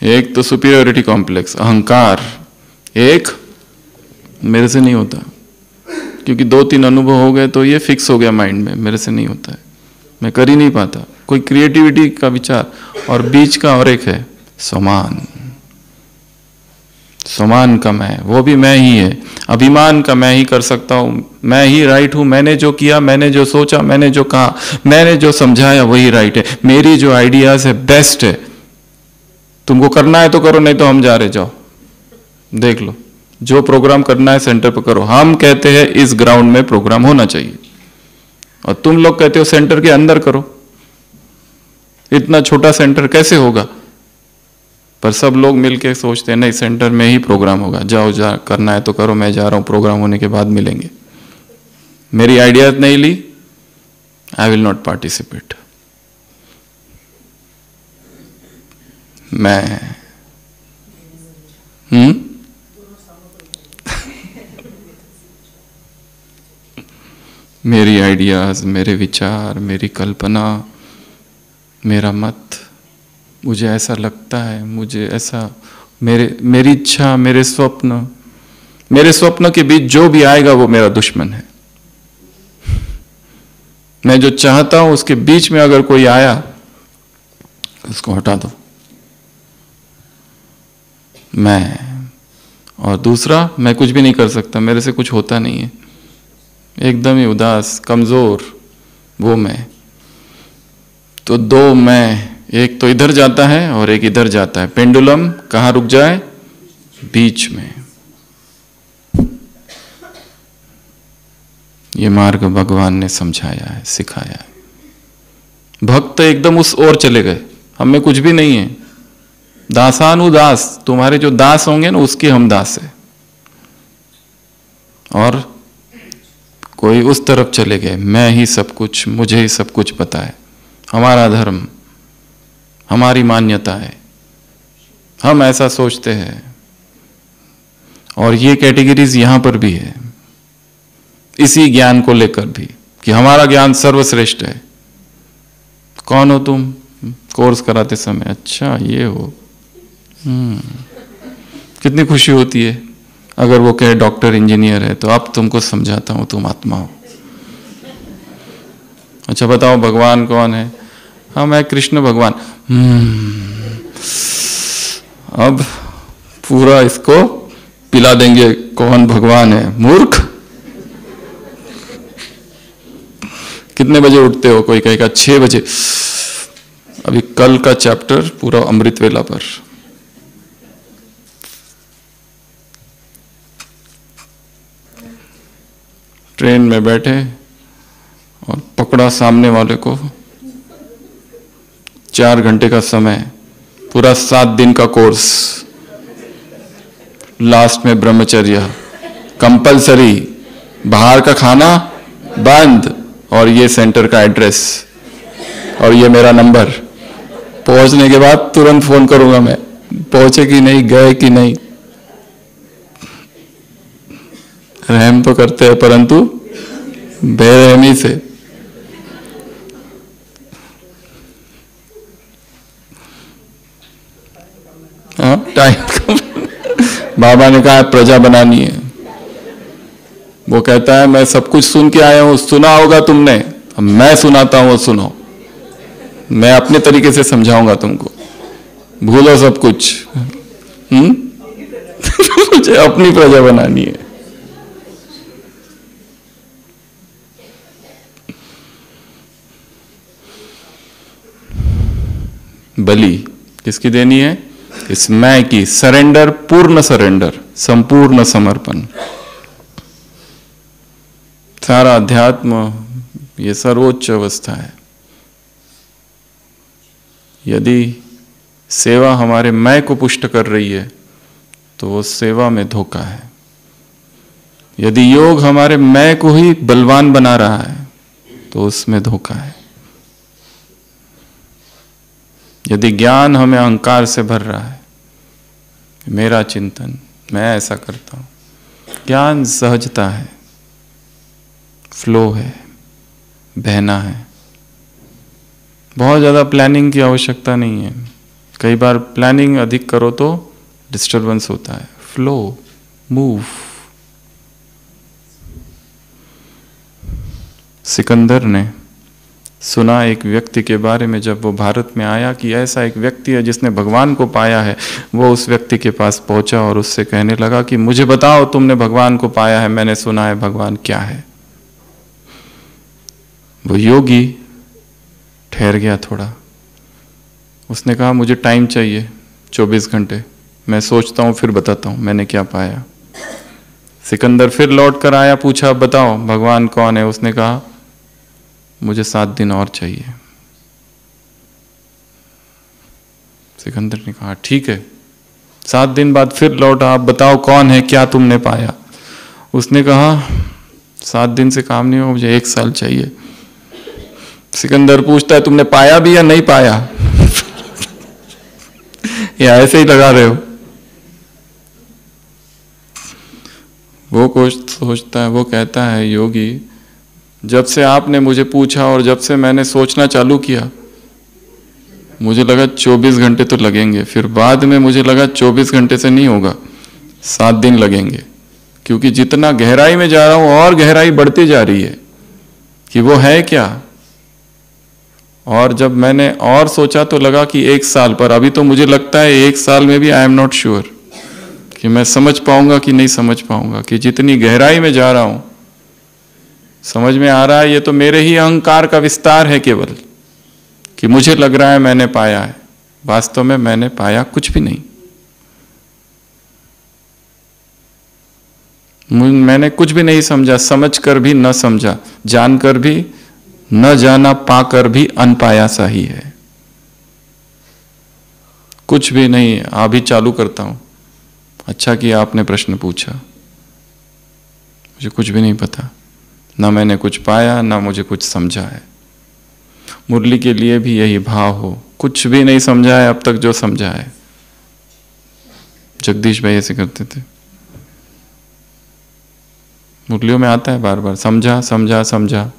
एक तो सुपीरियोरिटी कॉम्प्लेक्स, अहंकार। एक, मेरे से नहीं होता, क्योंकि 2-3 अनुभव हो गए तो ये फिक्स हो गया माइंड में, मेरे से नहीं होता है, मैं कर ही नहीं पाता। कोई क्रिएटिविटी का विचार। और बीच का और एक है समान, समान का मैं, वो भी मैं ही है। अभिमान का मैं ही कर सकता हूं, मैं ही राइट हूं, मैंने जो किया, मैंने जो सोचा, मैंने जो कहा, मैंने जो समझाया वही राइट है, मेरी जो आइडियाज है बेस्ट है, तुमको करना है तो करो, नहीं तो हम जा रहे, जाओ देख लो, जो प्रोग्राम करना है सेंटर पर करो। हम कहते हैं इस ग्राउंड में प्रोग्राम होना चाहिए, और तुम लोग कहते हो सेंटर के अंदर करो। इतना छोटा सेंटर कैसे होगा? पर सब लोग मिलके सोचते हैं नहीं, सेंटर में ही प्रोग्राम होगा, जाओ, जा करना है तो करो, मैं जा रहा हूं, प्रोग्राम होने के बाद मिलेंगे। मेरी आइडियाज नहीं ली, आई विल नॉट पार्टिसिपेट। मैं मेरी आइडियाज, मेरे विचार, मेरी कल्पना, मेरा मत, मुझे ऐसा लगता है, मुझे ऐसा, मेरी इच्छा, मेरे स्वप्न के बीच जो भी आएगा वो मेरा दुश्मन है। मैं जो चाहता हूं उसके बीच में अगर कोई आया उसको हटा दो। मैं, और दूसरा, मैं कुछ भी नहीं कर सकता, मेरे से कुछ होता नहीं है, एकदम ही उदास, कमजोर, वो मैं। तो 2 मैं, एक तो इधर जाता है और एक इधर जाता है। पेंडुलम कहां रुक जाए? बीच में। ये मार्ग भगवान ने समझाया है, सिखाया है। भक्त एकदम उस ओर चले गए, हमें कुछ भी नहीं है। दासानुदास, तुम्हारे जो दास होंगे ना उसके हम दास है। और कोई उस तरफ चले गए, मैं ही सब कुछ, मुझे ही सब कुछ पता है, हमारा धर्म, हमारी मान्यता है, हम ऐसा सोचते हैं। और ये कैटेगरीज यहां पर भी है, इसी ज्ञान को लेकर भी, कि हमारा ज्ञान सर्वश्रेष्ठ है। कौन हो तुम? कोर्स कराते समय, अच्छा ये हो। कितनी खुशी होती है अगर वो कहे डॉक्टर, इंजीनियर है, तो अब तुमको समझाता हूं, तुम आत्मा हो। अच्छा बताओ भगवान कौन है? हाँ, मैं कृष्ण भगवान। अब पूरा इसको पिला देंगे कौन भगवान है। मूर्ख, कितने बजे उठते हो? कोई कहेगा 6 बजे। अभी कल का चैप्टर पूरा अमृत वेला पर। ट्रेन में बैठे और पकड़ा सामने वाले को, 4 घंटे का समय, पूरा 7 दिन का कोर्स, लास्ट में ब्रह्मचर्य कंपलसरी, बाहर का खाना बंद, और ये सेंटर का एड्रेस और ये मेरा नंबर। पहुंचने के बाद तुरंत फोन करूंगा मैं, पहुंचे कि नहीं, गए कि नहीं। रहम तो करते हैं परंतु बेरहमी से। हाँ, टाइम बाबा ने कहा प्रजा बनानी है। वो कहता है मैं सब कुछ सुन के आया हूं, सुना होगा तुमने, अब मैं सुनाता हूं, सुनो, मैं अपने तरीके से समझाऊंगा तुमको, भूलो सब कुछ। मुझे अपनी प्रजा बनानी है। बलि किसकी देनी है? इस मैं की, सरेंडर, पूर्ण सरेंडर, संपूर्ण समर्पण। सारा अध्यात्म ये सर्वोच्च अवस्था है। यदि सेवा हमारे मैं को पुष्ट कर रही है तो वो सेवा में धोखा है। यदि योग हमारे मैं को ही बलवान बना रहा है तो उसमें धोखा है। यदि ज्ञान हमें अहंकार से भर रहा है, मेरा चिंतन, मैं ऐसा करता हूं, ज्ञान सहजता है, फ्लो है, बहना है, बहुत ज़्यादा प्लानिंग की आवश्यकता नहीं है। कई बार प्लानिंग अधिक करो तो डिस्टर्बेंस होता है। Flow, move. सिकंदर ने सुना एक व्यक्ति के बारे में, जब वो भारत में आया, कि ऐसा एक व्यक्ति है जिसने भगवान को पाया है। वो उस व्यक्ति के पास पहुंचा और उससे कहने लगा कि मुझे बताओ, तुमने भगवान को पाया है, मैंने सुना है, भगवान क्या है? वो योगी ठहर गया थोड़ा। उसने कहा मुझे टाइम चाहिए, 24 घंटे, मैं सोचता हूं फिर बताता हूं मैंने क्या पाया। सिकंदर फिर लौट कर आया, पूछा बताओ भगवान कौन है? उसने कहा मुझे 7 दिन और चाहिए। सिकंदर ने कहा ठीक है। 7 दिन बाद फिर लौटा, आप बताओ कौन है, क्या तुमने पाया? उसने कहा 7 दिन से काम नहीं हो, मुझे 1 साल चाहिए। सिकंदर पूछता है तुमने पाया भी या नहीं पाया? या ऐसे ही लगा रहे हो? वो सोचता है, वो कहता है योगी, जब से आपने मुझे पूछा और जब से मैंने सोचना चालू किया, मुझे लगा 24 घंटे तो लगेंगे, फिर बाद में मुझे लगा 24 घंटे से नहीं होगा, 7 दिन लगेंगे, क्योंकि जितना गहराई में जा रहा हूं और गहराई बढ़ती जा रही है कि वो है क्या। और जब मैंने और सोचा तो लगा कि 1 साल, पर अभी तो मुझे लगता है 1 साल में भी आई एम नॉट श्योर कि मैं समझ पाऊंगा कि नहीं समझ पाऊंगा, कि जितनी गहराई में जा रहा हूं समझ में आ रहा है ये तो मेरे ही अहंकार का विस्तार है केवल, कि मुझे लग रहा है मैंने पाया है, वास्तव में मैंने पाया कुछ भी नहीं। मैंने कुछ भी नहीं समझा, समझ कर भी न समझा, जानकर भी न जाना, पाकर भी अनपाया सा ही है। कुछ भी नहीं। अभी चालू करता हूं। अच्छा किया आपने प्रश्न पूछा। मुझे कुछ भी नहीं पता, ना मैंने कुछ पाया, ना मुझे कुछ समझा है। मुरली के लिए भी यही भाव हो, कुछ भी नहीं समझा है अब तक, जो समझा है। जगदीश भाई ऐसे करते थे, मुरलियों में आता है बार बार, समझा समझा समझा,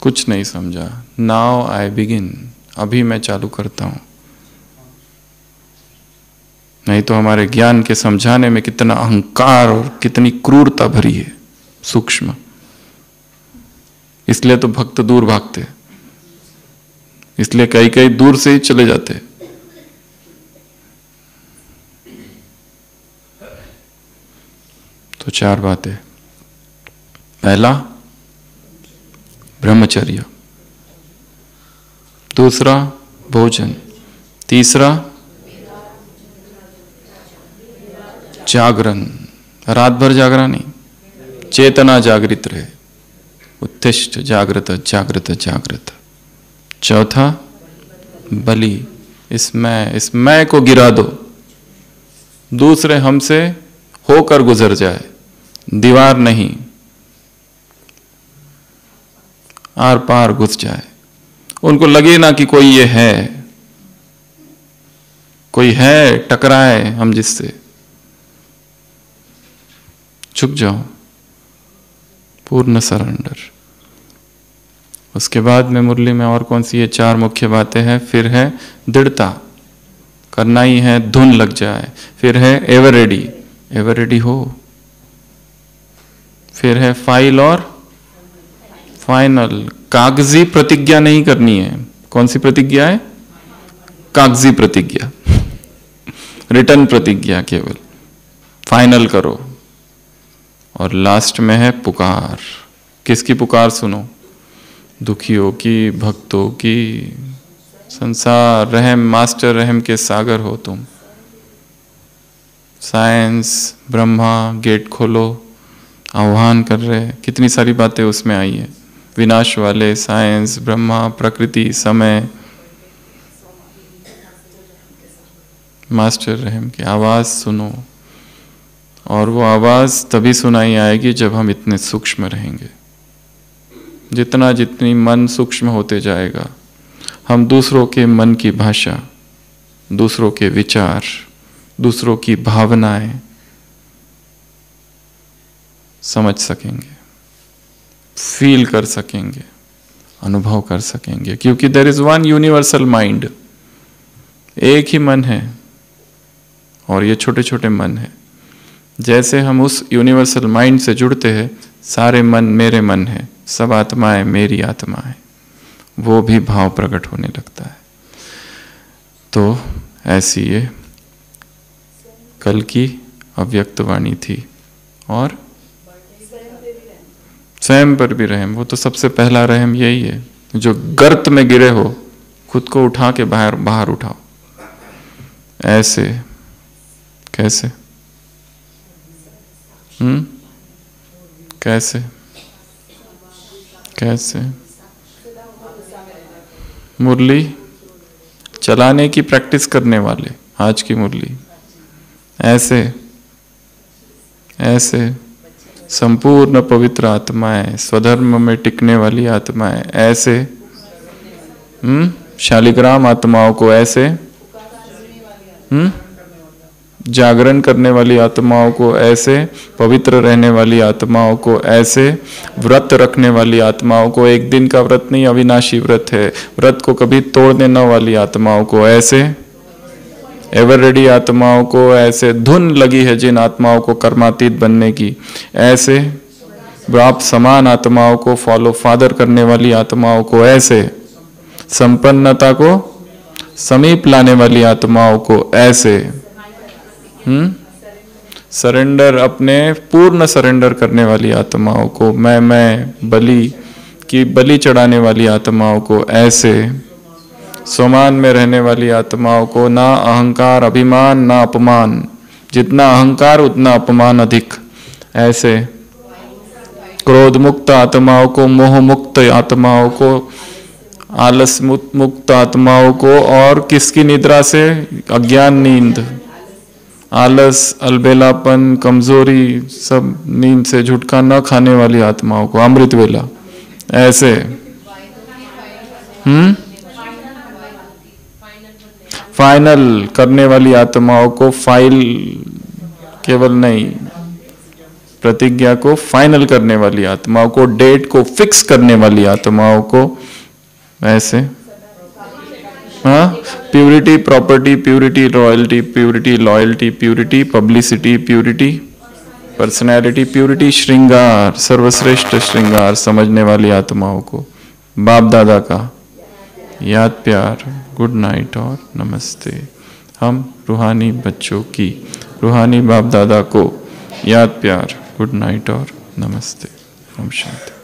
कुछ नहीं समझा। नाउ आई बिगिन, अभी मैं चालू करता हूं। नहीं तो हमारे ज्ञान के समझाने में कितना अहंकार और कितनी क्रूरता भरी है, सूक्ष्म। इसलिए तो भक्त दूर भागते, इसलिए कई कई दूर से ही चले जाते। तो 4 बातें। पहला, ब्रह्मचर्य, दूसरा भोजन, तीसरा जागरण, रात भर जागरा नहीं, चेतना जागृत रहे, उत्तिष्ठ जागृत जागृत जागृत। चौथा बलि, इस मैं को गिरा दो, दूसरे हमसे होकर गुजर जाए, दीवार नहीं, आर पार घुस जाए, उनको लगे ना कि कोई ये है, कोई है, टकराए हम जिससे, झुक जाओ, पूर्ण सरेंडर। उसके बाद में मुरली में और कौन सी ये 4 मुख्य बातें हैं। फिर है दृढ़ता, करना ही है, धुन लग जाए। फिर है एवर रेडी हो। फिर है फाइल और फाइनल, कागजी प्रतिज्ञा नहीं करनी है। कौन सी प्रतिज्ञा है? कागजी प्रतिज्ञा, रिटर्न प्रतिज्ञा, केवल फाइनल करो। और लास्ट में है पुकार। किसकी पुकार सुनो? दुखियों की, भक्तों की। संसार रहम, मास्टर रहम के सागर हो तुम। साइंस, ब्रह्मा गेट खोलो, आह्वान कर रहे। कितनी सारी बातें उसमें आई है, विनाश वाले, साइंस, ब्रह्मा, प्रकृति, समय, मास्टर रहम की आवाज सुनो। और वो आवाज तभी सुनाई आएगी जब हम इतने सूक्ष्म रहेंगे। जितनी मन सूक्ष्म होते जाएगा, हम दूसरों के मन की भाषा, दूसरों के विचार, दूसरों की भावनाएं समझ सकेंगे, फील कर सकेंगे, अनुभव कर सकेंगे। क्योंकि there is one universal mind, एक ही मन है और ये छोटे छोटे मन है। जैसे हम उस यूनिवर्सल माइंड से जुड़ते हैं, सारे मन मेरे मन है, सब आत्माएं मेरी आत्मा है, वो भी भाव प्रकट होने लगता है। तो ऐसी ये कल की अव्यक्त वाणी थी। और स्वयं पर भी रहम, वो तो सबसे पहला रहम यही है। जो गर्त में गिरे हो, खुद को उठा के बाहर उठाओ। ऐसे कैसे? कैसे? मुरली चलाने की प्रैक्टिस करने वाले, आज की मुरली ऐसे संपूर्ण पवित्र आत्माएं, स्वधर्म में टिकने वाली आत्माएं ऐसे, शालिग्राम आत्माओं को ऐसे, जागरण करने वाली आत्माओं को ऐसे, पवित्र रहने वाली आत्माओं को ऐसे, व्रत रखने वाली आत्माओं को, एक दिन का व्रत नहीं, अविनाशी व्रत है, व्रत को कभी तोड़ने न वाली आत्माओं को ऐसे, एवर रेडी आत्माओं को ऐसे, धुन लगी है जिन आत्माओं को कर्मातीत बनने की ऐसे, आप समान आत्माओं को फॉलो फादर करने वाली आत्माओं को ऐसे, संपन्नता को समीप लाने वाली आत्माओं को ऐसे, सरेंडर, अपने पूर्ण सरेंडर करने वाली आत्माओं को, मैं बलि चढ़ाने वाली आत्माओं को ऐसे, स्वमान में रहने वाली आत्माओं को, ना अहंकार अभिमान ना अपमान, जितना अहंकार उतना अपमान अधिक ऐसे, क्रोध मुक्त आत्माओं को, मोह मुक्त आत्माओं को, आलस मुक्त आत्माओं को, और किसकी निद्रा से? अज्ञान नींद, आलस, अलबेलापन, कमजोरी, सब नींद से झुटका न खाने वाली आत्माओं को, अमृत वेला ऐसे, फाइनल करने वाली आत्माओं को, फाइल केवल नहीं, प्रतिज्ञा को फाइनल करने वाली आत्माओं को, डेट को फिक्स करने वाली आत्माओं को ऐसे, purity, property, purity, royalty, purity, loyalty, purity, publicity, purity, personality, purity, श्रृंगार, सर्वश्रेष्ठ श्रृंगार समझने वाली आत्माओं को, बाप दादा का याद, प्यार, गुड नाइट और नमस्ते। हम रूहानी बच्चों की, रूहानी बाप दादा को याद, प्यार, गुड नाइट और नमस्ते। ओम शांति।